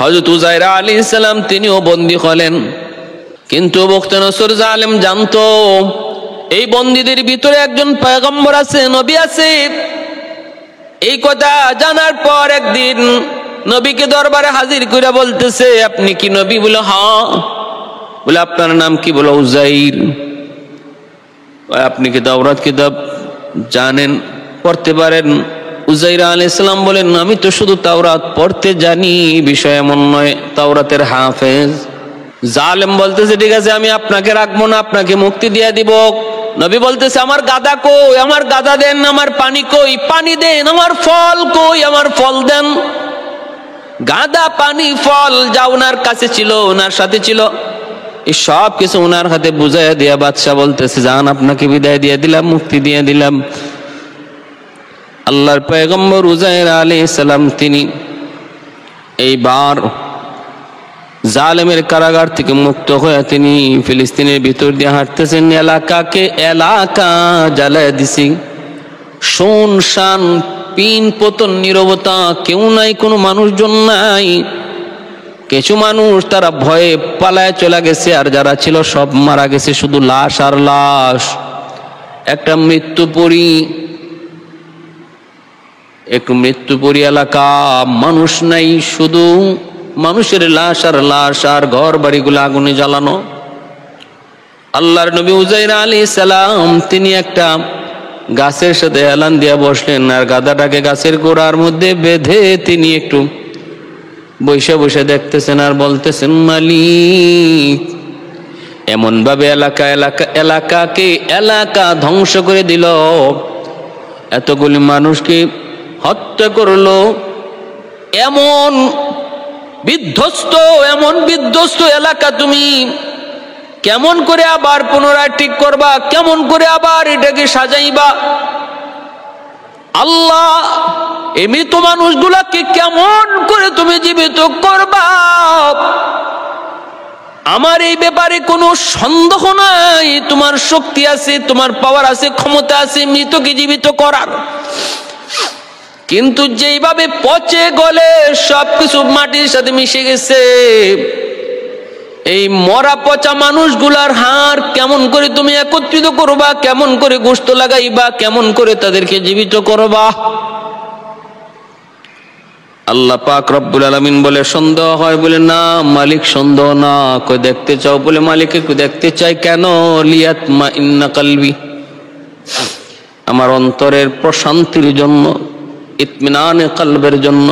হযরত উযাইর আলাইহিস সালাম তিনিও বন্দী হলেন। কিন্তু বখতনসর জালেম জানতো এই বন্দীদের ভিতরে একজন পয়গম্বর আছে, নবী আছে। এই কথা জানার পর একদিন নবীকে দরবারে হাজির করে বলতেছে, আপনি কি নবী? বলে হ্যাঁ। বলে আপনার নাম কি? বলে উযাইর। আপনি কি তাওরাত কিতাব জানেন, পড়তে পারেন? উযাইর আলাইহিস সালাম বলেন, আমি তো শুধু তাওরাত পড়তে জানি, বিষয় এমন নয়, তাওরাতের হাফেজ। জালেম বলতেছে, ঠিক আছে আমি আপনাকে রাখবো না, আপনাকে মুক্তি দিয়ে দিব। নবী বলতেছে, আমার গাদা কই? আমার গাদা দেন। আমার পানি কই? পানি দেন। আমার ফল কই? আমার ফল দেন। গাদা, পানি, ফল যা ওনার কাছে ছিল, ওনার সাথে ছিল, এই সব কিছু ওনার হাতে বুঝাইয়া দিয়া বাদশা বলতেছে, যান আপনাকে বিদায় দিয়ে দিলাম, মুক্তি দিয়ে দিলাম। আল্লাহর পয়গম্বর উযাইর আলাইহিস সালাম তিনি এইবার জালেমের কারাগার থেকে মুক্ত হয়ে তিনি ফিলিস্তিনের ভিতর দিয়ে হাঁটতেছেন। এলাকাকে এলাকা জ্বালায় দিছি, শুনশান, পিন পতন, নীরবতা, কেউ নাই, কোনো মানুষজন নাই। কিছু মানুষ তারা ভয়ে পালায় চলে গেছে, আর যারা ছিল সব মারা গেছে, শুধু লাশ আর লাশ। একটা মৃত্যুপুরী এলাকা, মানুষ নাই, শুধু মানুষের লাশ আর লাশ, আর ঘর বাড়িগুলো আগুনে জ্বালানো। আল্লাহর নবী উযাইর আলাইহিস সালাম তিনি একটা গাছের সাথে এলান দিয়া বসলেন, আর গাদাটাকে গাছের গোড়ার মধ্যে বেঁধে তিনি একটু বসে বসে দেখতেছেন আর বলতেছেন, মালিক এমন ভাবে এলাকাকে এলাকা ধ্বংস করে দিল, এতগুলি মানুষকে হত্যা করলো, এমন বিধ্বস্ত এলাকা তুমি কেমন করে আবার পুনরায় ঠিক করবা? কেমন করে আবার এটাকে সাজাইবা? আল্লাহ, এই মৃত মানুষগুলাকে কেমন করে তুমি জীবিত করবা? আমার এই ব্যাপারে কোনো সন্দেহ নাই, তোমার শক্তি আছে, তোমার পাওয়ার আছে, ক্ষমতা আছে মৃতকে জীবিত করার। কিন্তু যেইভাবে পচে গলে সবকিছু মাটির সাথে মিশে গেছে, এই মরা পচা মানুষগুলার হাড় কেমন করে তুমি একত্রিত করবা? কেমন করে গোশত লাগাইবা? কেমন করে তাদেরকে জীবিত করবা? আল্লাহ পাক রব্বুল আলামিন বলে, সন্দেহ হয়? বলে না মালিক, সন্দেহ না। কই দেখতে চাও? বলে মালিককে দেখতে চাই। কেন? লিয়াতমা ইন্না কলবি, আমার অন্তরের প্রশান্তির জন্য, ইতমিনানে কলবের জন্য।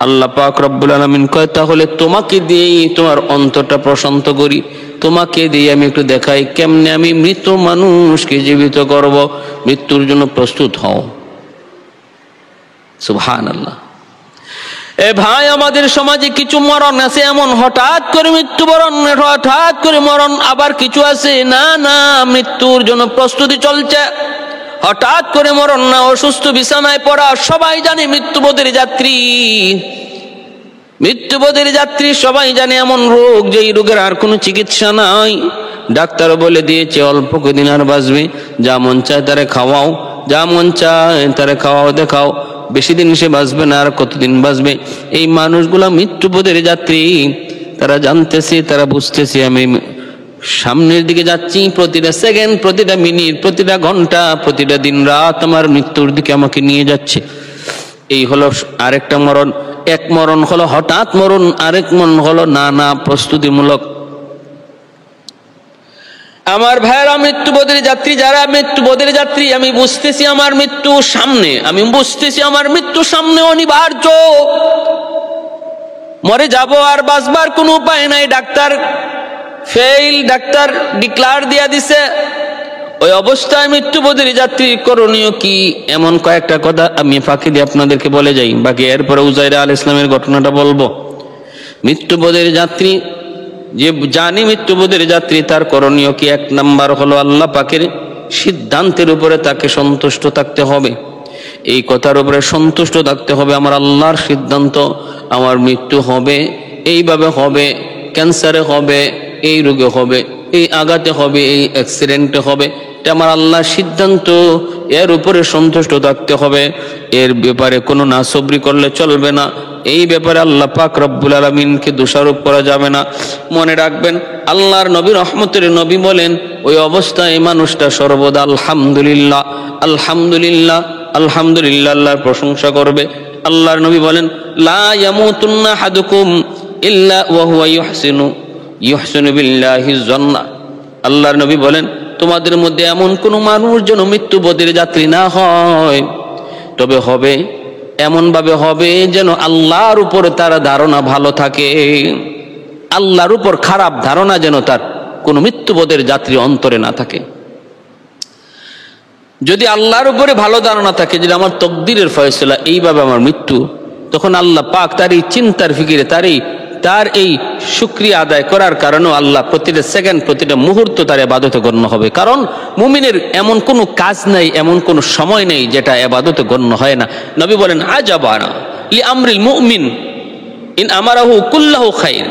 আল্লাহ পাক রব্বুল আলামিন কয়, তাহলে তোমাকে দিয়েই তোমার অন্তরটা প্রশান্ত করি, তোমাকে দিয়ে আমি একটু দেখাই কেমনে আমি মৃত মানুষকে জীবিত করব। মৃত্যুর জন্য প্রস্তুত হও। সুবহানাল্লাহ। এ ভাই, আমাদের সমাজে কিছু মরণ আছে এমন, হঠাৎ করে মৃত্যুবরণ, হঠাৎ করে মরণ। আবার কিছু আছে না মৃত্যুর জন্য প্রস্তুতি চলছে, হঠাৎ করে মরণ না, অসুস্থ বিছানায় পড়া। সবাই জানে মৃত্যুপথের যাত্রী সবাই জানে এমন রোগ, যে এই রোগের আর কোনো চিকিৎসা নাই। ডাক্তার বলে দিয়েছে অল্প কদিন আর বাঁচবে, যা মন চায় তারে খাওয়াও, যা মন চায় তারে খাওয়াও, দেখাও, বেশি দিন সে বাঁচবে না, আর কতদিন বাঁচবে। এই মানুষগুলা মৃত্যুপথের যাত্রী, তারা জানতেছে, তারা বুঝতেছে আমি সামনের দিকে যাচ্ছি, প্রতিটা সেকেন্ড, প্রতিটা মিনিট, প্রতিটা ঘন্টা, প্রতিটা দিন রাত আমার মৃত্যুর দিকে আমাকে নিয়ে যাচ্ছে। এই হলো আরেকটা মরণ। এক মরণ হলো হঠাৎ মরণ, আরেক মরণ হলো না প্রস্তুতিমূলক। আমার ভাইয়েরা, মৃত্যুপথের যাত্রী যারা, মৃত্যুপথের যাত্রী, আমি বুঝতেছি আমার মৃত্যু সামনে, আমি বুঝতেছি আমার মৃত্যু সামনে অনিবার্য, মরে যাব, আর বাঁচবার কোনো উপায় নাই। ডাক্তার ফেইল, ডাক্তার ডিক্লার দিয়া দিছে। ওই অবস্থায় মৃত্যুপথের যাত্রী করণীয় কি? এমন কয়েকটা কথা আমি ফাঁকি দিয়ে আপনাদেরকে বলে যাই, বাকি এরপরে উযাইর আলাইহিস সালামের ঘটনাটা বলবো। মৃত্যুপথের যাত্রী যে জানি মৃত্যুপথের যাত্রী, তার করণীয় কি? এক নাম্বার হলো আল্লাহ পাকের সিদ্ধান্তের উপরে তাকে সন্তুষ্ট থাকতে হবে। এই কথার উপরে সন্তুষ্ট থাকতে হবে, আমার আল্লাহর সিদ্ধান্ত, আমার মৃত্যু হবে, এইভাবে হবে, ক্যান্সারে হবে, এই রোগে হবে, এই আঘাতে হবে, এই অ্যাক্সিডেন্টে হবে, এটা আমার আল্লাহর সিদ্ধান্ত, এর উপরে সন্তুষ্ট থাকতে হবে। এর ব্যাপারে কোনো নাসবরি করলে চলবে না, এই ব্যাপারে আল্লাহ পাক রব্বুল আলামিনকে দোষারোপ করা যাবে না। মনে রাখবেন, আল্লাহর নবী রহমতের নবী বলেন, ওই অবস্থায় এই মানুষটা সর্বদা আলহামদুলিল্লাহ আলহামদুলিল্লাহ আলহামদুলিল্লাহ আল্লাহর প্রশংসা করবে। আল্লাহর নবী বলেন, লা ইয়ামুতুন্না আহাদুকুম ইল্লা ওয়া হুয়া ইউহসিনু বিল্লাহি যন্না। আল্লাহর নবী বলেন, তোমাদের মধ্যে এমন কোনো মানুষ যেন মৃত্যুপথের যাত্রী না হয়, তবে হবে এমনভাবে হবে যেন আল্লাহর উপর তার ধারণা ভালো থাকে। আল্লাহর উপর খারাপ ধারণা যেন তার কোনো মৃত্যুপথের যাত্রী অন্তরে না থাকে। যদি আল্লাহর উপরে ভালো ধারণা থাকে যে আমার তকদিরের ফয়সালা এইভাবে আমার মৃত্যু, তখন আল্লাহ পাক তার এই চিন্তার ফিকিরে তার এই শুকরিয়া আদায় করার কারণেও আল্লাহ প্রতিটা সেকেন্ড প্রতিটা মুহূর্ত তার ইবাদতে গণ্য হবে। কারণ মুমিনের এমন কোনো কাজ নেই, এমন কোনো সময় নেই যেটা ইবাদতে গণ্য হয় না। নবী বলেন, আজাবানা লি আমরিল মুমিন ইন আমারাহু কুল্লাহু খাইর।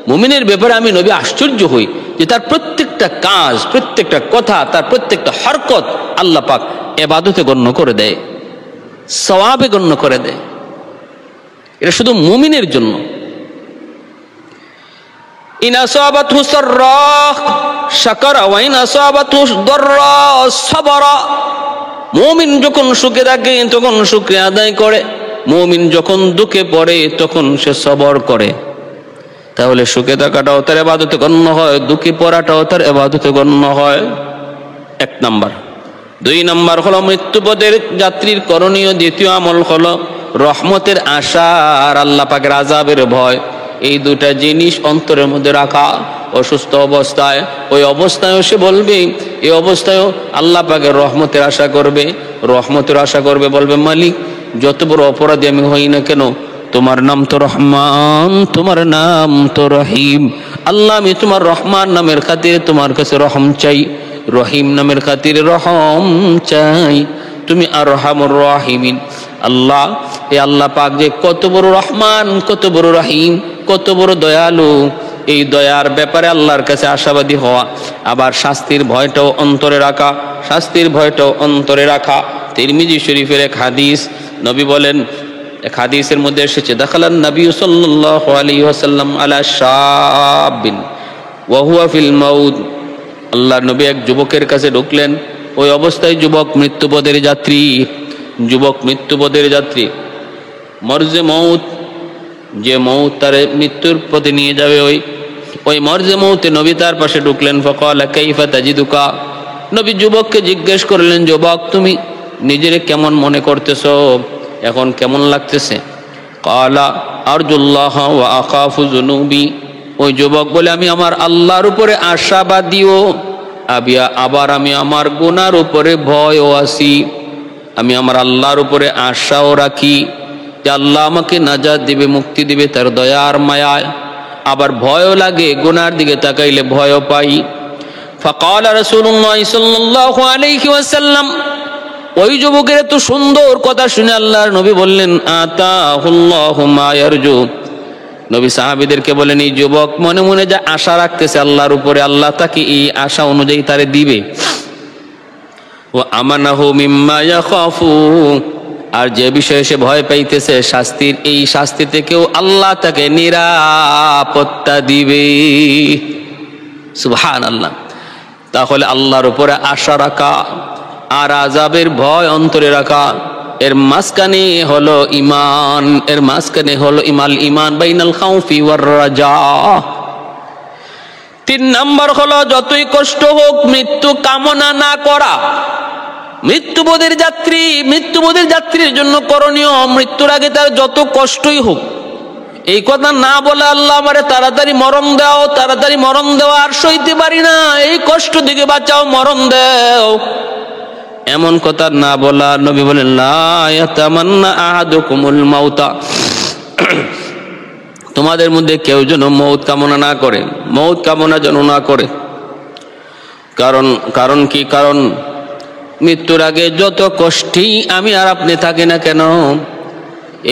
মুমিনের ব্যাপারে আমি নবী আশ্চর্য হই যে তার প্রত্যেকটা কাজ, প্রত্যেকটা কথা, তার প্রত্যেকটা হরকত আল্লাহ পাক ইবাদতে গণ্য করে দেয়, সওয়াবে গণ্য করে দেয়। এটা শুধু মুমিনের জন্য। ইন আসাবাতহু সাররাহ শাকারা ওয়া ইন আসাবাতহু দাররা সাবারা। মুমিন যখন সুখে থাকে তখন শুকরিয়া আদায় করে, মুমিন যখন দুঃখে পড়ে তখন সে সবর করে। তাহলে সুখে থাকাটাও তার ইবাদতে গণ্য হয়, দুঃখে পড়াটাও তার ইবাদতে গণ্য হয়। এক নাম্বার। দুই নাম্বার হলো মৃত্যুপথের যাত্রীর করণীয় দ্বিতীয় আমল হলো রহমতের আশা আর আল্লাহ পাকের আযাবের ভয়। এই দুটা জিনিস অন্তরের মধ্যে রাখা। অসুস্থ অবস্থায়, ওই অবস্থায়ও সে বলবে, এই অবস্থায়ও আল্লাহ পাকের রহমতের আশা করবে, রহমতের আশা করবে, বলবে, মালিক যত বড় অপরাধী আমি হই না কেন, তোমার নাম তো রহমান, তোমার নাম তো রহিম। আল্লাহ আমি তোমার রহমান নামের খাতিরে তোমার কাছে রহম চাই, রহিম নামের খাতিরে রহম চাই, তুমি আরহামুর রাহিমিন। আল্লাহ, এ আল্লাহ পাক যে কত বড় রহমান, কত বড় রহিম, কত বড় দয়ালু, এই দয়ার ব্যাপারে আল্লাহর কাছে আশাবাদী হওয়া, আবার শাস্তির ভয়টাও অন্তরে রাখা, শাস্তির ভয়টাও অন্তরে রাখা। তিরমিজি শরীফের এক হাদিস, নবী বলেন, এক হাদিসের মধ্যে এসেছে, দাখালান নবী সাল্লাল্লাহু আলাইহি ওয়াসাল্লাম আলা শাবিন ওয়া হুয়া ফিল মাউত। আল্লাহর নবী এক যুবকের কাছে ঢুকলেন, ওই অবস্থায় যুবক মৃত্যুপথের যাত্রী, যুবক মৃত্যুপথের যাত্রী, মরজে মউত, যে মউত তার মৃত্যুর পথে নিয়ে যাবে, ওই মরজে মউতে নবী তার পাশে ঢুকলেন। ফাকালা কাইফা তাজিদুকা। নবী যুবককে জিজ্ঞেস করলেন, যুবক তুমি নিজেরে কেমন মনে করতেছো, এখন কেমন লাগতেছে? কালা আরজুল্লাহ ওয়া আখাফু যুনুবি। ওই যুবক বলে, আমি আমার আল্লাহর উপরে আশাবাদীও, আবার আমি আমার গুনার উপরে ভয়ও আছি। আমি আমার আল্লাহর উপরে আশাও রাখি যে আল্লাহ আমাকে নাজাত দিবে, মুক্তি দিবে তার দয়ার মায়ায়, আবার ভয়ও লাগে, গুনার দিকে তাকাইলে ভয়ও পাই। ফাকালা রাসূলুল্লাহ সাল্লাল্লাহু আলাইহি ওয়াসাল্লাম। ওই যুবকের এত সুন্দর কথা শুনে আল্লাহর নবী বললেন, আতাহুল্লাহু মা ইয়ারজু। নবী সাহাবীদেরকে বলেন, এই যুবক মনে মনে যা আশা রাখতেছে আল্লাহর উপরে, আল্লাহ তাকে এই আশা অনুযায়ী তারে দিবে। ওয়া আমানাহু মিম্মা ইয়াখাফু। আর যে বিষয়ে সে ভয় পাইতেছে শাস্তির, এই শাস্তি থেকেও আল্লাহ তাকে নিরাপত্তা দিবে। সুবহানাল্লাহ। তাহলে আল্লাহর উপরে আশা রাখা আর আযাবের ভয় অন্তরে রাখা, এর মাঝখানে হলো ঈমান, এর মাঝখানে হলো ঈমান বাইনাল খাউফি ওয়ার রাজা। তিন নাম্বার হলো যতই কষ্ট হোক মৃত্যু কামনা না করা। মৃত্যুবোধের যাত্রীর জন্য করণীয়, মৃত্যুর আগে তার যত কষ্টই হোক এই কথা না বলে, আল্লাহ আমারে তাড়াতাড়ি মরণ দাও, তাড়াতাড়ি মরণ দেওয়া আর সইতে পারি না, এই কষ্ট থেকে বাঁচাও, মরণ দাও, এমন কথা না বলা। নবী বলেন, লা ইয়াতামান্না আহাদুকুমুল মাউতা। তোমাদের মধ্যে কেউ যেন মৌত কামনা না করে, মৌত কামনা যেন না করে। কারণ কি? কারণ মৃত্যুর আগে যত কষ্টই আমি আর আপনি থাকি না কেন,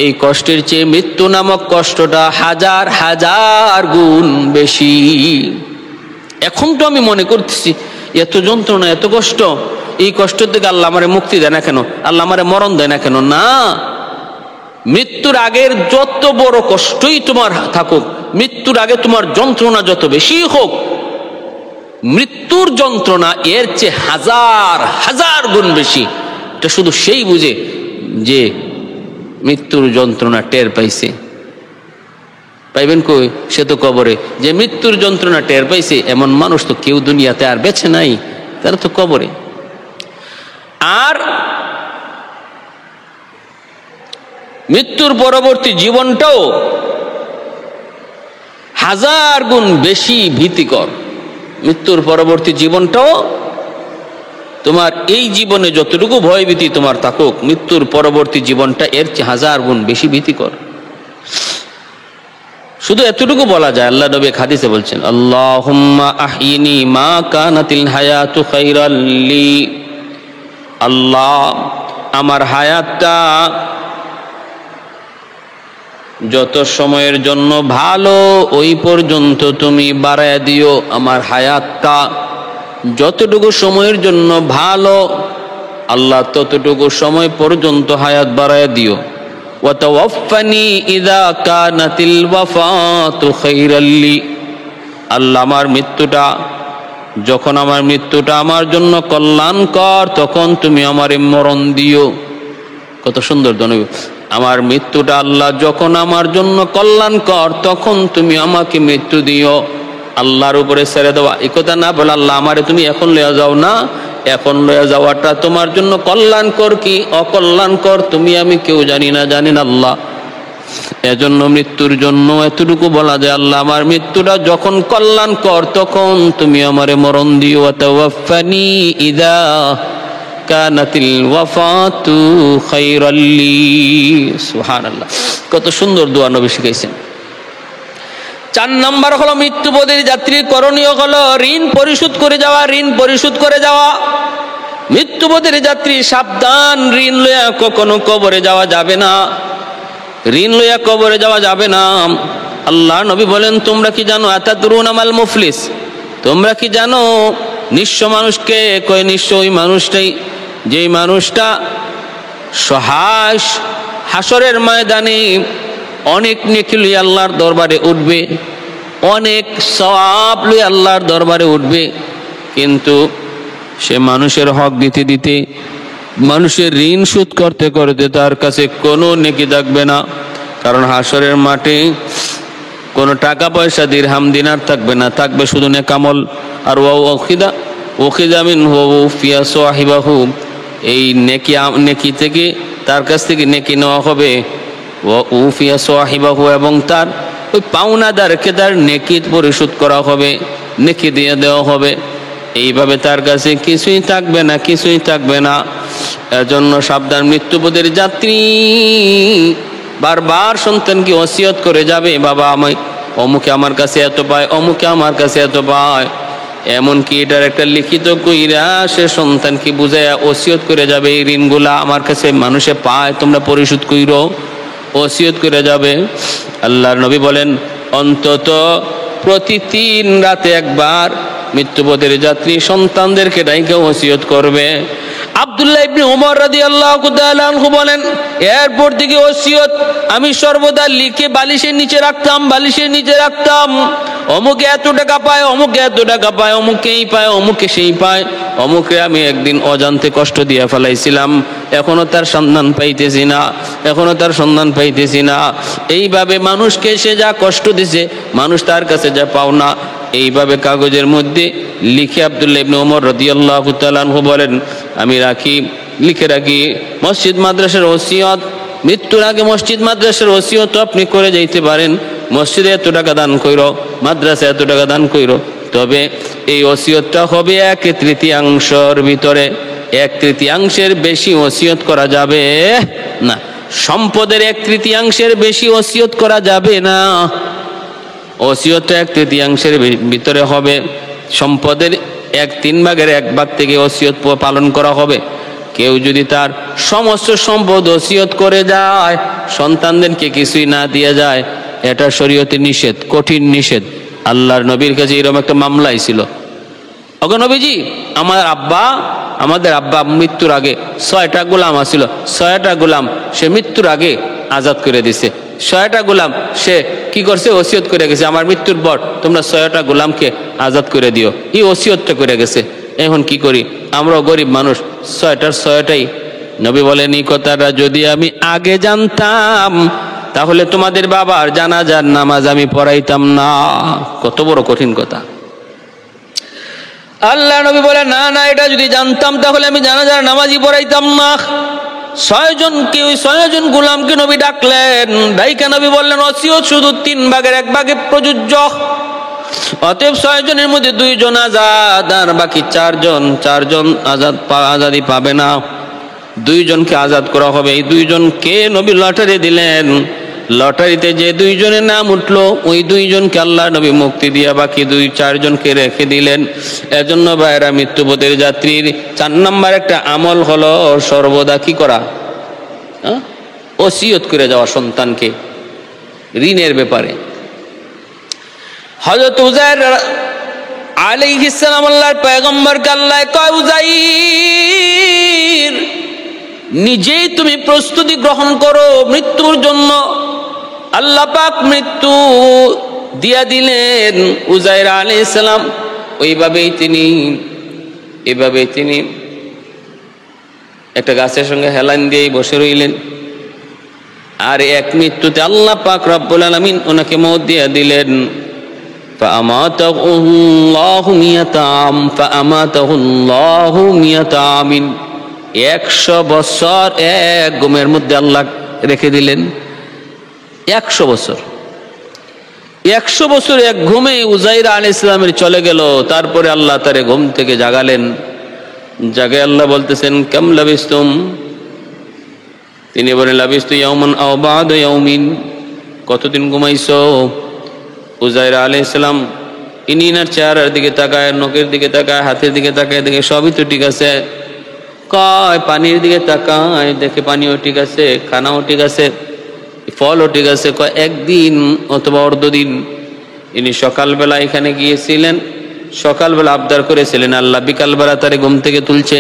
এই কষ্টের চেয়ে মৃত্যু নামক কষ্টটা হাজার হাজার গুণ বেশি। এখন তো আমি মনে করতেছি এত যন্ত্রণা, এত কষ্ট, এই কষ্ট থেকে আল্লাহ আমারে মুক্তি দেয় না কেন, আল্লাহ আমারে মরণ দেয় না কেন? না, মৃত্যু মৃত্যুর আগের যত বড় কষ্টই তোমার থাকুক, মৃত্যুর আগে তোমার যন্ত্রণা যত বেশি হোক, মৃত্যুর যন্ত্রণা এর চেয়ে হাজার হাজার গুণ বেশি। এটা শুধু সেই বুঝে যে মৃত্যুর যন্ত্রণা টের পাইছে। পাইবেন কই? সে তো কবরে। যে মৃত্যুর যন্ত্রণা টের পাইছে এমন মানুষ তো কেউ দুনিয়াতে আর বেঁচে নাই, তারা তো কবরে। আর মৃত্যুর পরবর্তী জীবনটাও হাজার গুণ বেশি ভীতিকর। মৃত্যুর পরবর্তী জীবনটাও তোমার এই জীবনে যতটুকু ভয়ভীতি তোমার থাকুক, মৃত্যুর পরবর্তী জীবনটা এর চেয়ে হাজার গুণ বেশি ভীতিকর। শুধু এতটুকু বলা যায়, আল্লাহ নবী হাদিসে বলছেন, আল্লাহুম্মা আহিনি মা কানাতিল হায়াতু খায়রাল লি। আল্লাহ, আমার হায়াতটা যত সময়ের জন্য ভালো ওই পর্যন্ত তুমি বাড়ায় দিও। আমার হায়াতটা যতটুকু সময়ের জন্য ভালো আল্লাহ ততটুকু সময় পর্যন্ত হায়াত বাড়ায় দিও। ওয়া তাওয়াফফানি ইযা কানাতিল ওয়াফাতু খায়রাল লি। আল্লাহ, আমার মৃত্যুটা যখন আমার জন্য কল্যাণকর তখন তুমি আমারে মরণ দিও। কত সুন্দর দনবী। আমার মৃত্যুটা আল্লাহ যখন আমার জন্য কল্যাণকর তখন তুমি আমাকে মৃত্যু দিও। আল্লাহর উপরে ছেড়ে দেওয়া, এই কথা না বলে আল্লাহ আমারে তুমি এখন লইয়া যাও না, এখন লইয়া যাওয়াটা তোমার জন্য কল্যাণকর কি অকল্যাণকর তুমি আমি কেউ জানি না আল্লাহ। এজন্য মৃত্যুর জন্য এতটুকু বলা যায়, আল্লাহ আমার মৃত্যুটা যখন কল্যাণকর তখন তুমি আমারে মরণ দিও। ওয়াতাওয়াফানি ইযা কানাতিল ওয়াফাতু খায়রাল লি। সুবহানাল্লাহ, কত সুন্দর দোয়া নবী শিখাইছেন। 4 নাম্বার হলো মৃত্যুপথের যাত্রীর করণীয় হলো ঋণ পরিশোধ করে যাওয়া। মৃত্যুপথের যাত্রী সাবধান, ঋণ লইয়া কখনো কবরে যাওয়া যাবে না। আল্লাহ নবী বলেন, তোমরা কি জানো আতাদরুনা মাল মুফলিস? তোমরা কি জানো নিঃস্ব মানুষকে কয়? নিঃস্ব ওই মানুষটাই যেই মানুষটা সহায় হাসরের ময়দানে অনেক নেকি লইয়া আল্লাহর দরবারে উঠবে, অনেক সওয়াব লইয়া আল্লাহর দরবারে উঠবে, কিন্তু সে মানুষের হক দিতে মানুষের ঋণ শোধ করতে তার কাছে কোনো নেকি থাকবে না। কারণ হাসরের মাঠে কোনো টাকা পয়সা দিরহাম দিনার থাকবে না, থাকবে শুধু নেকামল। আর ওখিদা মিনহু ফিয়া সাহিবাহু, এই নেকি থেকে তার কাছ থেকে নেকি নেওয়া হবে। ওফিয়া সাহিবাহু, এবং তার ওই পাওনাদারকে তার নেকি পরিশোধ করা হবে, নেকি দিয়ে দেওয়া হবে। এইভাবে তার কাছে কিছুই থাকবে না। এর জন্য সাবধান, মৃত্যুপথের যাত্রী বারবার সন্তানকে ওসিয়ত করে যাবে, বাবা আমি অমুকে আমার কাছে এত পায়, অমুকে আমার কাছে এত পায়। এমনকি এটার একটা লিখিত কইরা সে সন্তানকে বুঝাইয়া ওসিয়ত করে যাবে, এই ঋণগুলা আমার কাছে মানুষে পায়, তোমরা পরিশোধ কইরো, ওসিয়ত করে যাবে। আল্লাহর নবী বলেন, অন্তত প্রতি 3 রাতে একবার মৃত্যুপথের যাত্রী সন্তানদেরকে ডাইকা ওসিয়ত করবে। আব্দুল্লাহ ইবনে উমর রাদিয়াল্লাহু তাআলা আনহু বলেন, এরপর থেকে ওসিয়ত আমি সর্বদা লিখে বালিশের নিচে রাখতাম। অমুকে এত টাকা পায়, অমুকে এত টাকা পায়, অমুকে এই পায়, অমুকে সেই পায়, অমুকে আমি একদিন অজান্তে কষ্ট দিয়ে ফেলাইছিলাম, এখনো তার সন্ধান পাইতেছি না। এইভাবে মানুষকে সে যা কষ্ট দিছে, মানুষ তার কাছে যা পাওনা, এইভাবে কাগজের মধ্যে লিখে আব্দুল্লাহ ইবনে ওমর রাদিয়াল্লাহু তাআলা আনহু বলেন, আমি লিখে রাখি মসজিদ মাদ্রাসার ওসিয়ত। মৃত্যুর আগে মসজিদ মাদ্রাসার ওসিয়ত আপনি করে যাইতে পারেন, মসজিদে এত টাকা দান কইরো, মাদ্রাসা এত টাকা দান কইরো, তবে এই ওসিয়তটা হবে 1/3 ভিতরে। 1/3 বেশি ওসিয়ত করা যাবে না। সম্পদের 1/3 বেশি ওসিয়ত করা যাবে না। ওসিয়তটা 1/3 ভিতরে হবে। সম্পদের 1/3 থেকে ওসিয়ত পালন করা হবে। কেউ যদি তার সমস্ত সম্পদ ওসিয়ত করে যায়, সন্তানদেরকে কিছুই না দিয়ে যায়, এটা শরীয়তে নিষেধ, কঠিন নিষেধ। আল্লাহর নবীর কাছে এরকম একটা মামলাই ছিল, ওগো নবীজি, আমাদের আব্বা মৃত্যুর আগে 6টা গোলাম আছিল, 6টা গোলাম সে মৃত্যুর আগে আজাদ করে দিছে। 6টা গোলাম সে কি করছে, ওসিয়ত করে গেছে, আমার মৃত্যুর পর তোমরা 6টা গোলামকে আজাদ করে দিও, এই ওসিয়তটা করে গেছে। এখন কি করি, আমরাও গরিব মানুষ, 6টার 6টাই। নবী বলেন এই কথাটা যদি আমি আগে জানতাম তাহলে তোমাদের বাবার জানাজার নামাজ আমি পড়াইতাম না। কত বড় কঠিন কথা। আল্লাহ নবী বলে না না, এটা যদি জানতাম তাহলে আমি জানাজার নামাজই পড়াইতাম না। 6জনকে, ওই 6জন গোলামকে নবী ডাকলেন, ডাইকা নবী বললেন ওসিয়ত শুধু 3 ভাগের 1 ভাগে প্রযোজ্য। অতএব 6জনের মধ্যে 2 জন আজাদ, আর বাকি 4জন আজাদি পাবে না। 2 জনকে আজাদ করা হবে। এই 2 জনকে নবী লটারি দিলেন। লটারিতে যে 2 জনের নাম উঠলো, ওই 2 জনকে আল্লাহ নবী মুক্তি দিয়া বাকি 4 জনকে রেখে দিলেন। এজন্য ভাইরা, মৃত্যুপথের যাত্রীর 4 নম্বর একটা আমল হলো সর্বদা কি করা, ওসিয়ত করে যাওয়া সন্তানকে ঋণের ব্যাপারে। হযরত উযাইর আলাইহিস সালাম আল্লাহর পয়গম্বরকে আল্লাহ কয়, উযাইর নিজেই তুমি প্রস্তুতি গ্রহণ করো মৃত্যুর জন্য। আল্লাহ পাক মৃত্যু দিয়া দিলেন উযাইর আলাইহিস সালাম। এভাবেই তিনি একটা গাছের সঙ্গে হেলান দিয়ে বসে রইলেন। আর এক মৃত্যুতে আল্লাহ পাক রব্বুল আলামিন ওনাকে মওত দিয়া দিলেন। ফাআমাতাহুল্লাহু মিয়াতাম, ফাআমাতাহুল্লাহু মিয়াতামিন। 100 বছর এক ঘুমের মধ্যে আল্লাহ রেখে দিলেন। 100 বছর, 100 বছর এক ঘুমে উযাইর আলাইহিস সালামের চলে গেল। তারপরে আল্লাহ তারে ঘুম থেকে জাগালেন। জাগে আল্লাহ বলতেছেন কাম লাবিস্তুম, তিনি বলেন লাবিস্তু ইয়াওমান আও বা'দা ইয়াওমিন, কতদিন ঘুমাইছো? উযাইর আলাইহিস সালাম ইনার চেহারার দিকে তাকায়, নখের দিকে তাকায়, হাতের দিকে তাকায়, দেখে সবই তো ঠিক আছে। কয় পানির দিকে তাকায়, দেখে পানিও ঠিক আছে, খানাও ঠিক আছে, ফলও ঠিক আছে। কয় একদিন অথবা অর্ধদিন। ইনি সকালবেলা এখানে গিয়েছিলেন, সকালবেলা আবদার করেছিলেন, আল্লাহ বিকালবেলা তারে ঘুম থেকে তুলছে।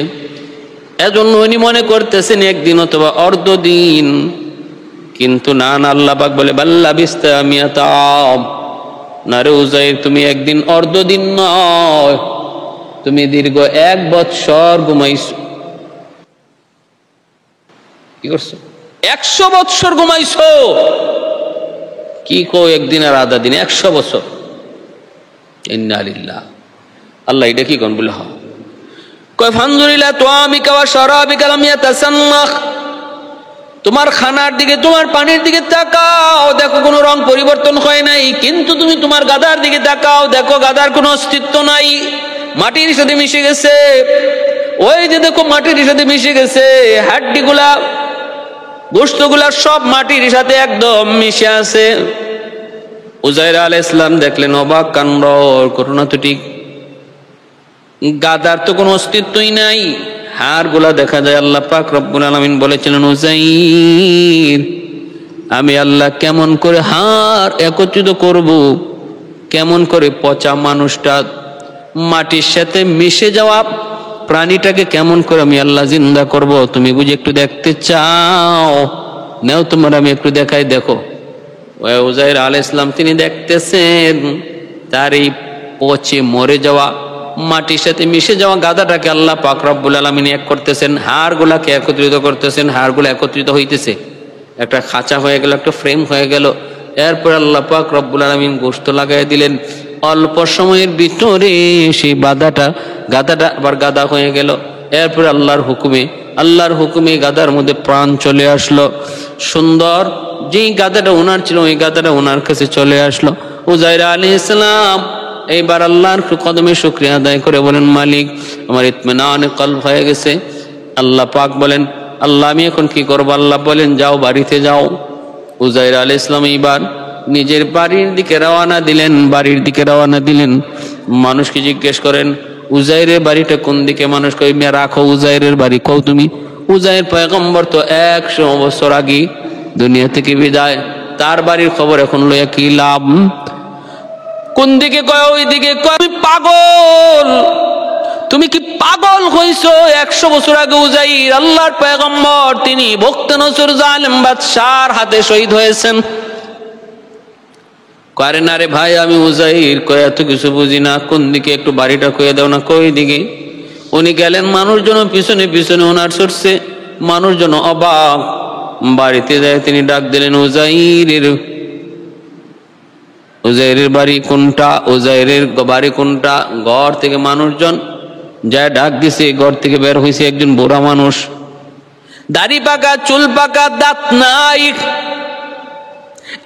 এজন্য উনি মনে করতেছেন একদিন অথবা অর্ধদিন। কিন্তু না না, আল্লাহ পাক বলে বাল্লা বিস্তা মিয়াতাম, না রে উযাইর, তুমি একদিন অর্ধদিন নয়, তুমি দীর্ঘ 1 বৎসর ঘুমাইছো। কি করছো? 100 বৎসর ঘুমাইছো। কি কো একদিন আর আধা দিন, 100 বছর। ইন্না লিল্লাহ। আল্লাহ এটা কি কোন বলে হ কয় ফানজুরিলা তুআমিকা ওয়া শারাবিকা লাম ইয়াতাসান্নাখ, তোমার খানার দিকে তোমার পানির দিকে তাকাও, দেখো কোনো রং পরিবর্তন হয় নাই। কিন্তু তুমি তোমার গাদার দিকে তাকাও, দেখো গাদার কোনো অস্তিত্ব নাই, মাটির সাথে মিশে গেছে। ওই যে দেখো মাটির সাথে মিশে গেছে, হাড্ডিগুলা গোশতগুলা সব মাটির সাথে একদম মিশে আছে। উযাইর আলাইহিস সালাম দেখলেন, অবাক কাণ্ড, ঘটনা তো ঠিক, গাদার তো কোনো অস্তিত্বই নাই, হাড়গুলা দেখা যায়। আল্লাহ পাক রব্বুল আলামিন বলেছিলেন উযাইর, আমি আল্লাহ কেমন করে হাড় একত্রিত করব, কেমন করে পচা মানুষটা মাটির সাথে মিশে যাওয়া প্রাণীটাকে কেমন করে আমি আল্লাহ জিন্দা করব, তুমি বুঝি একটু দেখতে চাও? নাও তোমার আমি একটু দেখাই, দেখো। উযাইর আলাইহিস সালাম তিনি দেখতেছেন তার এই পচে মরে যাওয়া মাটির সাথে মিশে যাওয়া গাদাটাকে আল্লাহ পাক রব্বুল আলামিন এক করতেছেন, হাড়গুলাকে একত্রিত করতেছেন, হাড়গুলো একত্রিত হইতেছে, একটা খাঁচা হয়ে গেল, একটা ফ্রেম হয়ে গেল। এরপর আল্লাহ পাক রব্বুল আলামিন গোশত লাগাই দিলেন। অল্প সময়ের ভিতরে সেই গাদাটা আবার গাদা হয়ে গেল। এরপর আল্লাহর হুকুমে গাদার মধ্যে প্রাণ চলে আসলো। সুন্দর যেই গাদাটা ওনার ছিল, ওই গাদাটা ওনার কাছে চলে আসলো। উযাইর আলাইহিস সালাম এইবার আল্লাহর কদমে শুকরিয়া আদায় করে বলেন, মালিক আমার ইতমিনানে কলব হয়ে গেছে। আল্লাহ পাক বলেন, আল্লাহ আমি এখন কি করবো? আল্লাহ বলেন যাও, বাড়িতে যাও। উযাইর আলাইহিস সালাম এইবার নিজের বাড়ির দিকে রওনা দিলেন। মানুষকে জিজ্ঞেস করেন উযাইরের বাড়িটা কোন দিকে? মানুষ কই মিয়া রাখো উযাইরের বাড়ি কও তুমি। উযাইর পয়গম্বর তো 100 বছর আগে দুনিয়া থেকে বিদায়, তার বাড়ির খবর এখন লইয়া কি লাভ? কোন দিকে কয়? ওই দিকে কয়। আমি পাগল, তুমি কি পাগল হইছো? 100 বছর আগে উজাইর আল্লাহর পয়গম্বর, তিনি বখতনসর জালেম বাদশার হাতে শহীদ হয়েছেন। করে না রে ভাই, আমি উজাইর কয়ে এত কিছু বুঝি না, কোন দিকে একটু বাড়িটা কয়ে দাও না, কই দিকে। উনি গেলেন, মানুষজন পিছনে পিছনে ওনার ছুটছে, মানুষজন অবাক। বাড়িতে যায় তিনি ডাক দিলেন, উজাইরের বাড়ি কোনটা, উজাইরের বাড়ি কোনটা? ঘর থেকে মানুষজন যায় ডাক দিছে, ঘর থেকে বের হয়েছে একজন বুড়া মানুষ, দাড়ি পাকা, চুল পাকা, দাঁত নাই,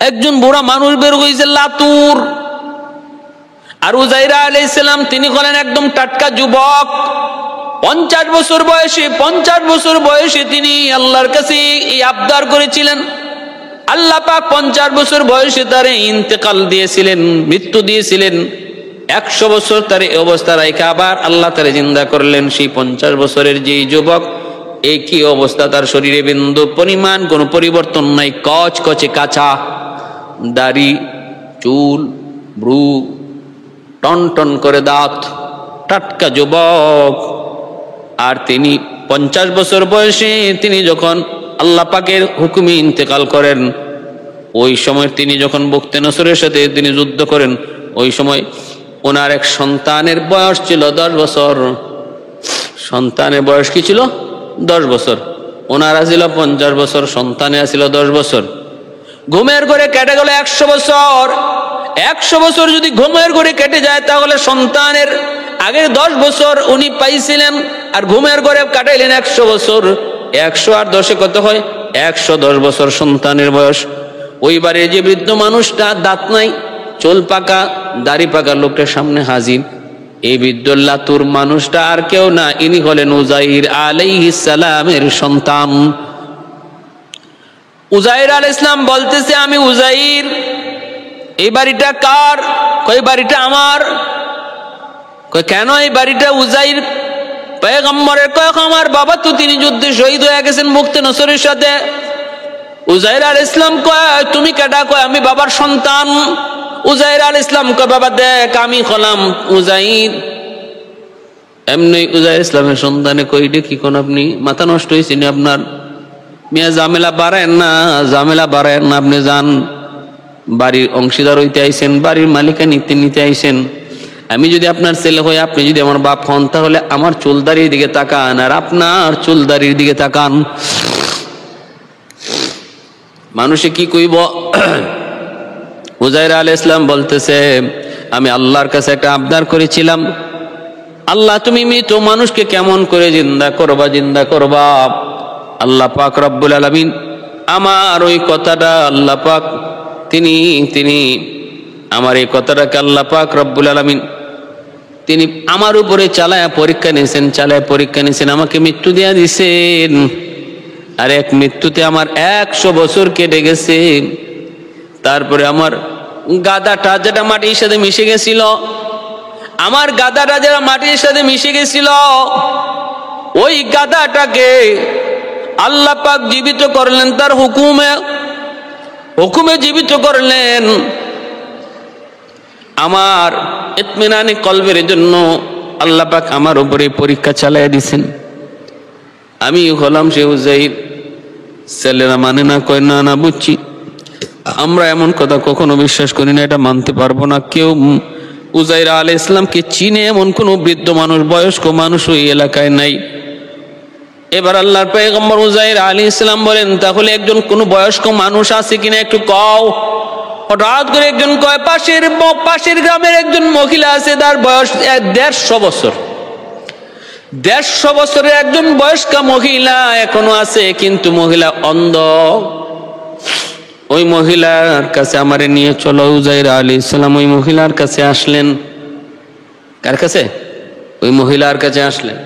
একজন বুড়া মানুষ বের হয়েছে লাতুর। আর উজাইর আলাইহিস সালাম তিনি হলেন একদম টাটকা যুবক, 50 বছর বয়সে, 50 বছর বয়সে তিনি আল্লাহর কাছে এই আবদার করেছিলেন। আল্লাহ পাক 50 বছর বয়সে তারে ইন্তেকাল দিয়েছিলেন, মৃত্যু দিয়েছিলেন। 100 বছর তার এই অবস্থা রাখা আবার আল্লাহ তারে জিন্দা করলেন। সেই 50 বছরের যেই যুবক, একই অবস্থা, তার শরীরে বিন্দু পরিমাণ কোনো পরিবর্তন নাই, কচকচে কাঁচা, দাড়ি, চুল, ভ্রু, টন টন করে দাঁত, টাটকা যুবক। আর তিনি 50 বছর বয়সে তিনি যখন আল্লাহ পাকের হুকুমে ইন্তেকাল করেন, ওই সময় তিনি যখন বখতনসরের সাথে তিনি যুদ্ধ করেন, ওই সময় ওনার এক সন্তানের বয়স ছিল 10 বছর। সন্তানের বয়স কি ছিল? 10 বছর। ওনারা ছিল 50 বছর, সন্তানে ছিল 10 বছর। ঘুমের ঘরে কেটে গেল 100 বছর। 100 বছর যদি ঘুমের ঘরে কেটে যায়, তাহলে সন্তানের আগের 10 বছর উনি পাইছিলেন, আর ঘুমের ঘরে কাটাইলেন 100 বছর। 100 আর 10 কত হয়? 110 বছর সন্তানের বয়স। ওই বাড়ির যে বৃদ্ধ মানুষটা, দাঁত নাই, চুল পাকা, দাড়ি পাকা লোকটার সামনে হাজির। এই বৃদ্ধ লাতুর মানুষটা আর কেউ না, ইনি হলেন উজাইর আলাইহিস সালামের সন্তান। উজাইর আলাইহিস সালাম বলতেছে, আমি উজাইর, এই বাড়িটা কার? কই বাড়িটা আমার। কই কেন এই বাড়িটা উজাইর পয়গম্বরের? কয় আমার বাবা তো তিনি যুদ্ধে শহীদ হয়ে গেছেন বখতনসরের সাথে। উজাইর আলাইহিস সালাম কয়, তুমি কেডা? কয় আমি বাবার সন্তান। উজাইর আলাইহিস সালাম কয়, বাবা দেখ আমি হলাম উজাইর। এমনি উজাইর ইসলামের সন্তানে কইডে কি কোন আপনি মাথা নষ্ট হয়েছে না আপনার? মিয়া ঝামেলা বাড়ায়েন না, ঝামেলা বাড়ায়েন না। আপনি যান, বাড়ির অংশীদার হইতে আইছেন, বাড়ির মালিকা নিতে আইছেন। আমি যদি আপনার ছেলে হই, আপনি যদি আমার বাপ হন, তাহলে আমার চুলদারির দিকে তাকান, আর আপনার চুলদারির দিকে তাকান। মানুষে কি কইব? উজাইর আলাইহিস সালাম বলতেছে, আমি আল্লাহর কাছে একটা আবদার করেছিলাম, আল্লাহ তুমি মৃত মানুষকে কেমন করে জিন্দা করবা। আল্লাহ পাক রব্বুল আলামিন আমার ওই কথাটা, আল্লাহ পাক তিনি আমার এই কথাটাকে আল্লাহ পাক রব্বুল আলামিন তিনি আমার উপরে চালায়া পরীক্ষা নিয়েছেন, আমাকে মৃত্যু দিয়া দিছেন। আর এক মৃত্যুতে আমার 100 বছর কেটে গেছে। তারপরে আমার গাদাটা যেটা মাটির সাথে মিশে গেছিল, ওই গাদাটাকে আল্লাহ পাক জীবিত করলেন, তার হুকুমে জীবিত করলেন। আমার ইতমিনানে কলবের জন্য আল্লাহ পাক আমার উপরে পরীক্ষা চালাইয়া দিছেন। আমি হলাম সে উজাইর। ছেলেরা মানে না, কয় না না বুঝছি, আমরা এমন কথা কখনো বিশ্বাস করি না, এটা মানতে পারবো না। কেউ উজাইর আলাইহিস সালামকে চিনে এমন কোন বৃদ্ধ মানুষ, বয়স্ক মানুষ ওই এলাকায় নাই। এবার আল্লাহর পয়গম্বর উজাইর আলাইহিস সালাম বলেন, তাহলে একজন কোন বয়স্ক মানুষ আছে কিনা একটু কও। হঠাৎ করে একজন কয়, পাশের গ্রামের একজন মহিলা আছে, তার বয়স 150 বছর। 150 বছরের একজন বয়স্কা মহিলা এখনো আছে, কিন্তু মহিলা অন্ধ। ওই মহিলার কাছে আমারে নিয়ে চলো। উজাইর আলাইহিস সালাম ওই মহিলার কাছে আসলেন। কার কাছে? ওই মহিলার কাছে আসলেন।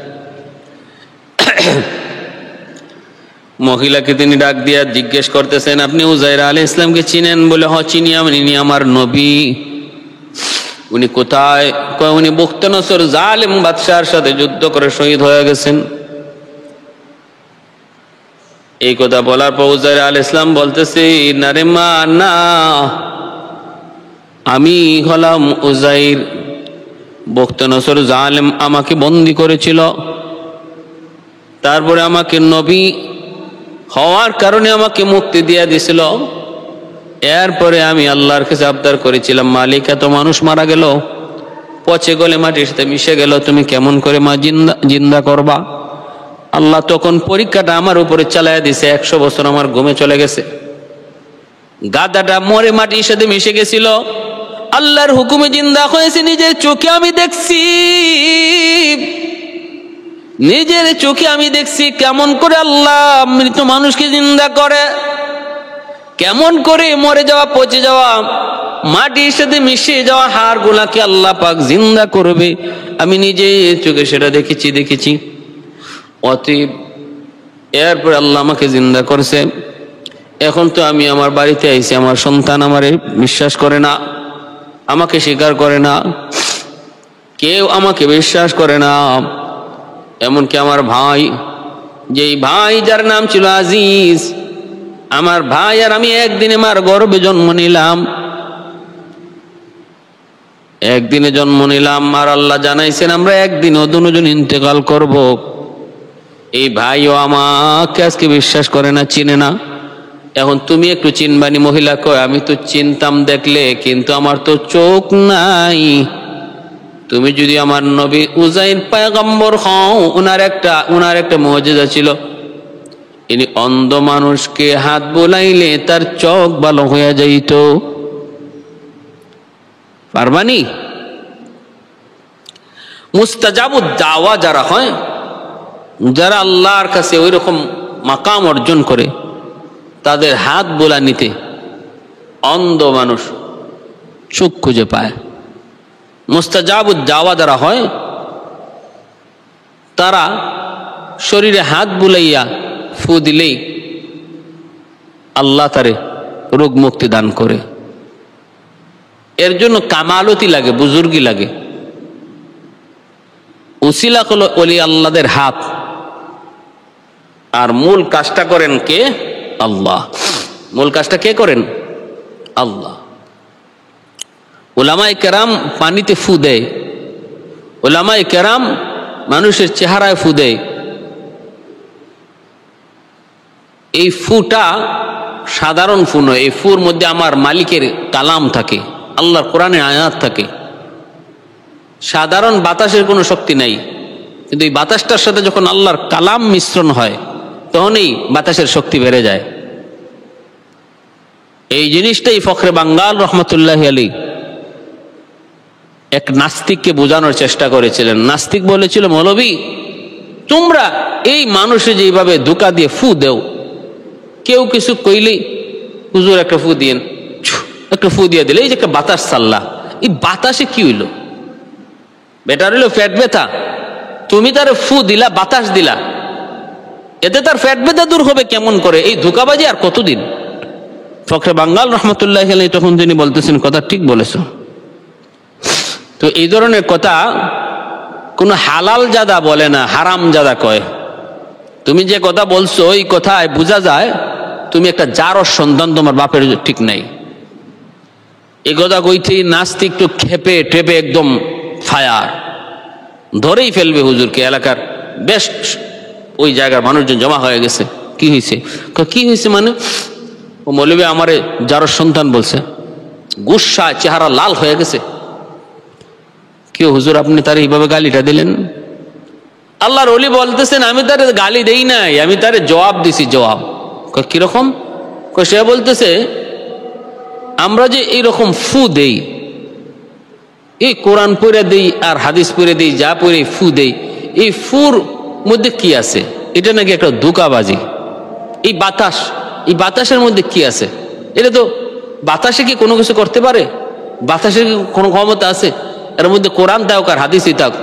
মহিলাকে তিনি ডাক দিয়া জিজ্ঞেস করতেছেন, আপনি উজাইর আলাইহিস সালামকে চিনেন? বলে হ চিনি, ইনি আমার নবী। উনি কোথায়? কয় উনি বখতনসর জালেম বাদশার সাথে যুদ্ধ করে শহীদ হয়ে গেছেন। এই কথা বলার পর উজাইর আলাইহিস সালাম বলতেছে, না রে মা না, আমি হলাম উজাইর। বখতনসর জালেম আমাকে বন্দী করেছিল, তারপরে আমাকে নবী হওয়ার কারণে আমাকে মুক্তি দিয়ে দিছিল। এরপরে আমি আল্লাহর কাছে আবদার করেছিলাম, মালিক এত মানুষ মারা গেল, পচে গলে মাটির সাথে মিশে গেল, তুমি কেমন করে মা জিন্দা করবা? আল্লাহ তখন পরীক্ষাটা আমার উপরে চালাইয়া দিছে। 100 বছর আমার ঘুমে চলে গেছে, গাদাটা মরে মাটির সাথে মিশে গেছিল, আল্লাহর হুকুমে জিন্দা হয়েছে। নিজের চোখে আমি দেখছি, নিজের চোখে আমি দেখছি কেমন করে আল্লাহ মৃত মানুষকে জিন্দা করে, কেমন করে মরে যাওয়া পচে যাওয়া মাটির সাথে মিশে যাওয়া হাড় গুলাকে আল্লাহ পাক জিন্দা করবে। আমি নিজে চোখে সেটা দেখেছি। অতএব এরপর আল্লাহ আমাকে জিন্দা করছে। এখন তো আমি আমার বাড়িতে আইছি, আমার সন্তান আমারে বিশ্বাস করে না, আমাকে স্বীকার করে না, কেউ আমাকে বিশ্বাস করে না। এমনকি আমার ভাই, যেই ভাই যার নাম ছিল আজিজ, আমার ভাই আর আমি একদিনে মার গর্ভে জন্ম নিলাম, একদিনে জন্ম নিলাম। আর আল্লাহ জানাইছেন আমরা একদিনও দুজন ইন্তেকাল করব। এই ভাইও আমাকে আজকে বিশ্বাস করে না, চিনে না। এখন তুমি একটু চিনবানি মহিলা কয়, আমি তো চিনতাম দেখলে, কিন্তু আমার তো চোখ নাই। তুমি যদি আমার নবী উজাইর পয়গম্বর হও, উনার একটা মুজিজা ছিল, ইনি অন্ধ মানুষকে হাত বোলাইলে তার চোখ ভালো হয়ে যাইত। পারবানি? মুস্তাজাবুদ দাওয়া যারা হয়, যারা আল্লাহর কাছে ওই রকম মাকাম অর্জন করে, তাদের হাত বোলা নিতে অন্ধ মানুষ চোখ খুঁজে পায়। মুস্তাজাবুদ দাওয়া যারা হয়, তারা শরীরে হাত বুলাইয়া ফু দিলেই আল্লাহ তারে রোগ মুক্তি দান করে। এর জন্য কামালতি লাগে, বুজুর্গি লাগে। উসিলা হলো ওলি আল্লাহদের হাত, আর মূল কাজটা করেন কে? আল্লাহ। মূল কাজটা কে করেন? আল্লাহ। উলামায়ে কেরাম পানিতে ফু দেয়, উলামায়ে কেরাম মানুষের চেহারায় ফু দেয়। এই ফুটা সাধারণ ফু নয়, এই ফুর মধ্যে আমার মালিকের কালাম থাকে, আল্লাহর কোরআনের আয়াত থাকে। সাধারণ বাতাসের কোনো শক্তি নাই, কিন্তু এই বাতাসটার সাথে যখন আল্লাহর কালাম মিশ্রণ হয়, তখনই বাতাসের শক্তি বেড়ে যায়। এই জিনিসটাই ফখরে বাঙ্গাল রহমতুল্লাহ আলী এক নাস্তিককে বোঝানোর চেষ্টা করেছিলেন। নাস্তিক বলেছিল, মৌলভী তোমরা এই মানুষে যেভাবে ধোঁকা দিয়ে ফু দেও, কেউ কিছু কইলেই হুজুর একটা ফু দিয়েন, একটা ফু দিয়ে দিলে এই যে একটা বাতাস চাল্লা, এই বাতাসে কি হইল? বেটার হইল ফ্যাট ব্যথা, তুমি তার ফু দিলা, বাতাস দিলা, এতে তার ফ্যাট ব্যথা দূর হবে কেমন করে? এই ধোঁকাবাজি আর কতদিন? ফখরে বাঙ্গাল রহমতুল্লাহ আলী তখন তিনি বলতেছেন, কথা ঠিক বলেছ। তো এই ধরনের কথা কোনো হালাল জাদা বলে না, হারাম জাদা কয়। তুমি যে কথা বলছো এই কথায় বোঝা যায় তুমি একটা জারর সন্তান, তোমার বাপের ঠিক নাই। এই কথা কইতেই নাস্তিক তো খেপে টেপে একদম ফায়ার, ধরেই ফেলবে হুজুরকে। এলাকার বেশ ওই জায়গার মানুষজন জমা হয়ে গেছে। কি হয়েছে? কি হয়েছে মানে? ও মৌলবী আমারে জারর সন্তান বলছে। গুসা, চেহারা লাল হয়ে গেছে। কি হুজুর আপনি তার এইভাবে গালিটা দিলেন? আল্লাহর ওলি বলতেছেন, আমি তার গালি দেই নাই, আমি তার জবাব দিছি। জবাব কিরকম? সে বলতেছে, আমরা যে এইরকম ফু দেই, এই কোরআন পড়ে দেই আর হাদিস পড়ে দেই, যা পড়ে ফু দেই, এই ফুর মধ্যে কি আছে? এটা নাকি একটা ধোঁকাবাজি। এই বাতাস, এই বাতাসের মধ্যে কি আছে? এটা তো বাতাসে কি কোনো কিছু করতে পারে? বাতাসের কি কোনো ক্ষমতা আছে? এর মধ্যে কোরআন থাক আর হাদিসই থাক,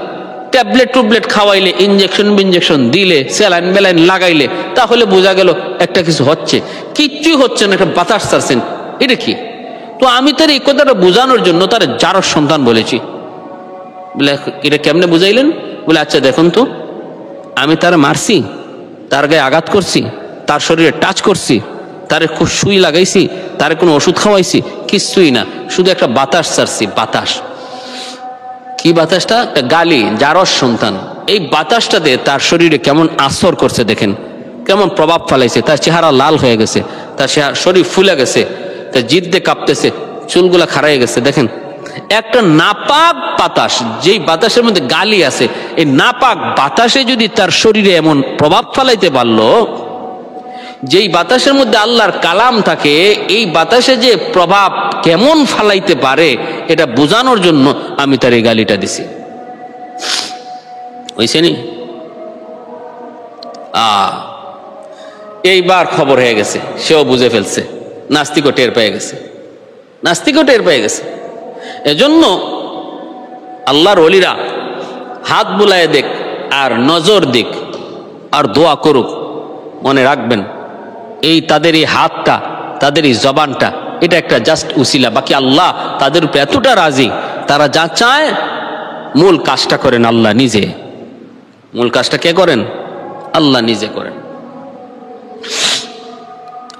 ট্যাবলেট টুবলেট খাওয়াইলে, ইঞ্জেকশন দিলে, স্যালাইন বেলাইন লাগাইলে, তাহলে বোঝা গেল একটা কিছু হচ্ছে। কিচ্ছুই হচ্ছে না, একটা বাতাস ছাড়ছেন, এটা কি? তো আমি তার এই কথাটা বোঝানোর জন্য তার জারর সন্তান বলেছি। বলে এটা কেমনে বুঝাইলেন? বলে আচ্ছা দেখুন তো, আমি তার মারছি, তার গায়ে আঘাত করছি, তার শরীরে টাচ করছি, তারে খুব সুই লাগাইছি, তারে কোনো ওষুধ খাওয়াইছি? কিচ্ছুই না, শুধু একটা বাতাস ছাড়ছি, বাতাস। কি বাতাসটা? একটা গালি, জারস সন্তান। এই বাতাসটাতে তার শরীরে কেমন আসর করছে দেখেন, কেমন প্রভাব ফেলাইছে। তার চেহারা লাল হয়ে গেছে, তার শরীর ফুলে গেছে, তার জিদ দিয়ে কাঁপতেছে, চুলগুলা খাড়াই গেছে। দেখেন একটা নাপাক বাতাস, যেই বাতাসের মধ্যে গালি আছে, এই নাপাক বাতাসে যদি তার শরীরে এমন প্রভাব ফেলাইতে পারলো, যেই বাতাসের মধ্যে আল্লাহর কালাম থাকে, এই বাতাসে যে প্রভাব কেমন ফালাইতে পারে এটা বোঝানোর জন্য আমি তার এই গালিটা দিছি। বুঝছেনি? এইবার খবর হয়ে গেছে, সেও বুঝে ফেলছে, নাস্তিকও টের পেয়ে গেছে, নাস্তিকও টের পেয়ে গেছে। এজন্য আল্লাহর ওলিরা হাত বুলায় দেখ আর নজর দিক আর দোয়া করুক, মনে রাখবেন এই তাদের এই হাতটা, তাদের এই জবানটা, এটা একটা জাস্ট উসিলা। বাকি আল্লাহ তাদের উপরে এতটা রাজি, তারা যা চায় মূল কাজটা করেন আল্লাহ নিজে। মূল কাজটা কে করেন? আল্লাহ নিজে করেন।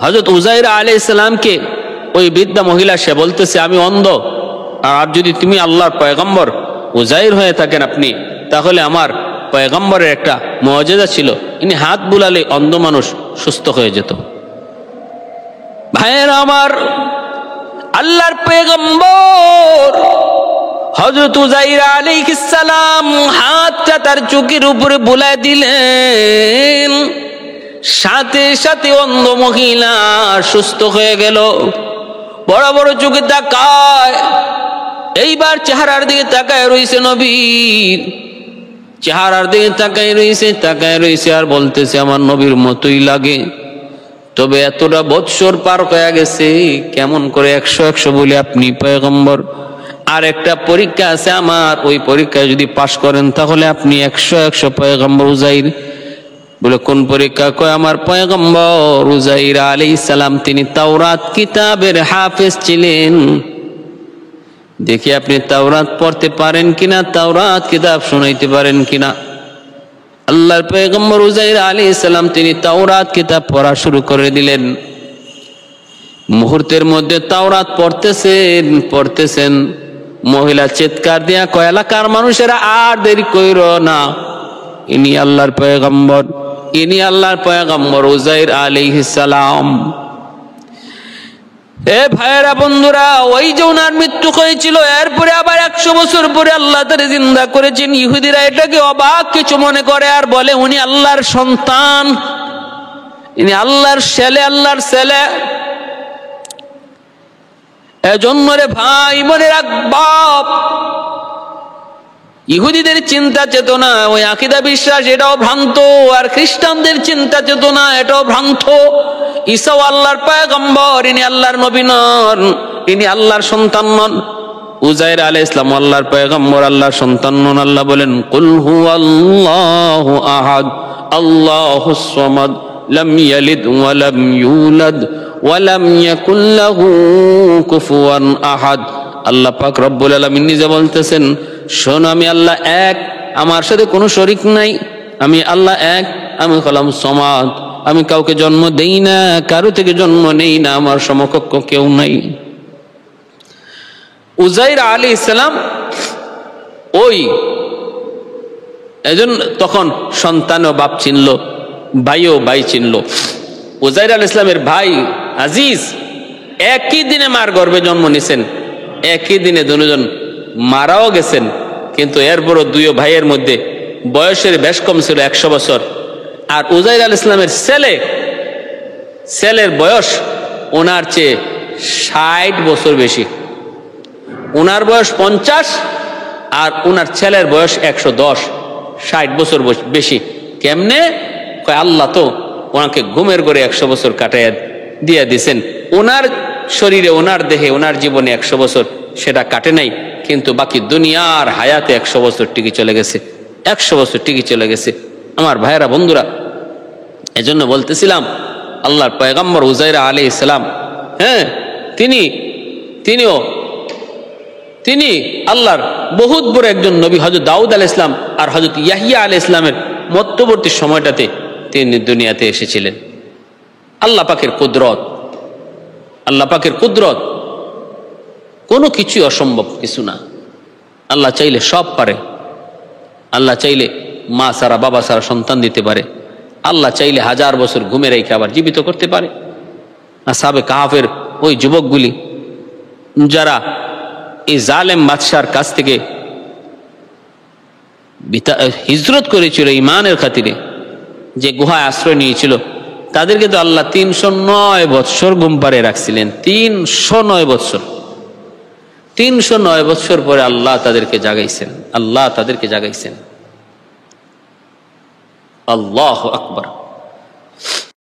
হযরত উযাইর আলাইহিস সালামকে ওই বৃদ্ধা মহিলা সে বলতেছে, আমি অন্ধ, আর যদি তুমি আল্লাহর পয়গম্বর উযাইর হয়ে থাকেন আপনি, তাহলে আমার পয়গম্বরের একটা মুআজিজা ছিল, ইনি হাত বুলালে অন্ধ মানুষ সুস্থ হয়ে যেত। ভাইয়েরা আমার, আল্লাহর পয়গম্বর হযরত উযাইর আলাইহিস সালাম হাতটা তার চোখের উপরে বুলায় দিলেন, সাথে সাথে অন্ধ মহিলা সুস্থ হয়ে গেল। বড় বড় চোখে তাকায়, এইবার চেহারার দিকে তাকায় রইছে নবীর, চেহারার দিকে তাকায় রইছে আর বলতেছে, আমার নবীর মতোই লাগে, তবে এতটা বৎসর পার হয়ে গেছে, কেমন করে 100 বলে আপনি পয়গম্বর? আর একটা পরীক্ষা আছে আমার, ওই পরীক্ষায় যদি পাশ করেন তাহলে আপনি 100 পয়গম্বর উযাইর। বলে কোন পরীক্ষা? কয় আমার পয়গম্বর উযাইর আলাইহিস সালাম তিনি তাওরাত কিতাবের হাফেজ ছিলেন, দেখি আপনি তাওরাত পড়তে পারেন কিনা, তাওরাত কিতাব শোনাইতে পারেন কিনা। আল্লাহর পয়গম্বর উযাইর আলাইহিস সালাম তিনি তাওরাত কিতাব পড়া শুরু করে দিলেন। মুহূর্তের মধ্যে তাওরাত পড়তেছেন, মহিলা চিৎকার দিয়া কয়, এলাকার মানুষেরা আর দেরি কইরো না, ইনি আল্লাহর পয়গম্বর, ইনি আল্লাহর পয়গম্বর উযাইর আলাইহিস সালাম। এ ভাইয়েরা বন্ধুরা, ওই যে ওনার মৃত্যু হয়েছিল, এরপরে আবার 100 বছর পরে আল্লাহ তারে জিন্দা করেছেন। ইহুদিরা এটাকে অবাক কিছু মনে করে আর বলে উনি আল্লাহর সন্তান, ইনি আল্লাহর ছেলে, আল্লাহর ছেলে। এজন্য রে ভাই মনে রাখবা, ইহুদিদের চিন্তা চেতনা, ওই আকীদা বিশ্বাস, এটাও ভ্রান্ত। আর খ্রিস্টানদের চিন্তা চেতনা, এটাও ভ্রান্ত। ঈসাও আল্লাহর পয়গম্বর, ইনি আল্লাহর নবী নন, ইনি আল্লাহর সন্তান নন। উযাইর আলাইহিস সালাম আল্লাহর পয়গম্বর, আল্লাহর সন্তান নন। আল্লাহ বলেন, কুল হুয়াল্লাহু আহাদ আল্লাহুস সামাদ লাম ইয়ালিদ ওয়া লাম ইউলাদ ওয়া লাম ইয়াকুল লাহু কুফুয়ান আহাদ। আল্লাহ পাক রব্বুল আলামিন নিজে বলতেছেন, শোন আমি আল্লাহ এক, আমার সাথে কোনো শরীক নাই, আমি আল্লাহ এক, আমি হলাম সমাদ, আমি কাউকে জন্ম দেই না, কারো থেকে জন্ম নেই না, আমার সমকক্ষ কেউ নাই। উযাইর আলাইহিস সালাম ওই এজন তখন সন্তানও বাপ চিনল, ভাইও ভাই চিনল। উযাইর আলাইহিস সালামের ভাই আজিজ একই দিনে মার গর্ভে জন্ম নিছেন, একই দিনে দুজন মারাও গেছেন, কিন্তু এরপরও দুই ভাইয়ের মধ্যে বয়সের বেশ কম ছিল 100 বছর। আর উযাইর আলাইহিস সালামের ছেলের বয়স ওনার চেয়ে 60 বছর বেশি। ওনার বয়স 50 আর ওনার ছেলের বয়স 110, 60 বছর বেশি। কেমনে? কয় আল্লাহ তো ওনাকে ঘুমের ঘরে 100 বছর কাটাইয়া দিয়ে দিয়েছেন। ওনার শরীরে, ওনার দেহে, ওনার জীবনে 100 বছর সেটা কাটে নাই, কিন্তু বাকি দুনিয়ার হায়াতে 100 বছর টিকে চলে গেছে, 100 বছর টিকে চলে গেছে। আমার ভাইয়েরা বন্ধুরা, এজন্য বলতেছিলাম আল্লাহর পয়গম্বর উযাইর আলাইহিস সালাম, হ্যাঁ, তিনি আল্লাহর বহুত বড় একজন নবী। হযরত দাউদ আলাইহিস সালাম আর হযরত ইয়াহইয়া আলাইহিস সালামের মধ্যবর্তী সময়টাতে তিনি দুনিয়াতে এসেছিলেন। আল্লাহ পাকের কুদরত, আল্লাহ পাকের কুদরত, কোনো কিছুই অসম্ভব কিছু না। আল্লাহ চাইলে সব পারে। আল্লাহ চাইলে মা সারা বাবা সারা সন্তান দিতে পারে। আল্লাহ চাইলে 1000 বছর ঘুমে রেখে আবার জীবিত করতে পারে। আসহাবে কাহফের ওই যুবকগুলি যারা এই জালেম বাদশার কাছ থেকে হিজরত করেছিল ইমানের খাতিরে, যে গুহায় আশ্রয় নিয়েছিল, তাদেরকে তো আল্লাহ 309 বৎসর ঘুম পাড়িয়ে রাখছিলেন। 309 বৎসর, 309 বৎসর পরে আল্লাহ তাদেরকে জাগাইছেন। আল্লাহ তাদেরকে জাগাইছেন। আল্লাহু আকবার।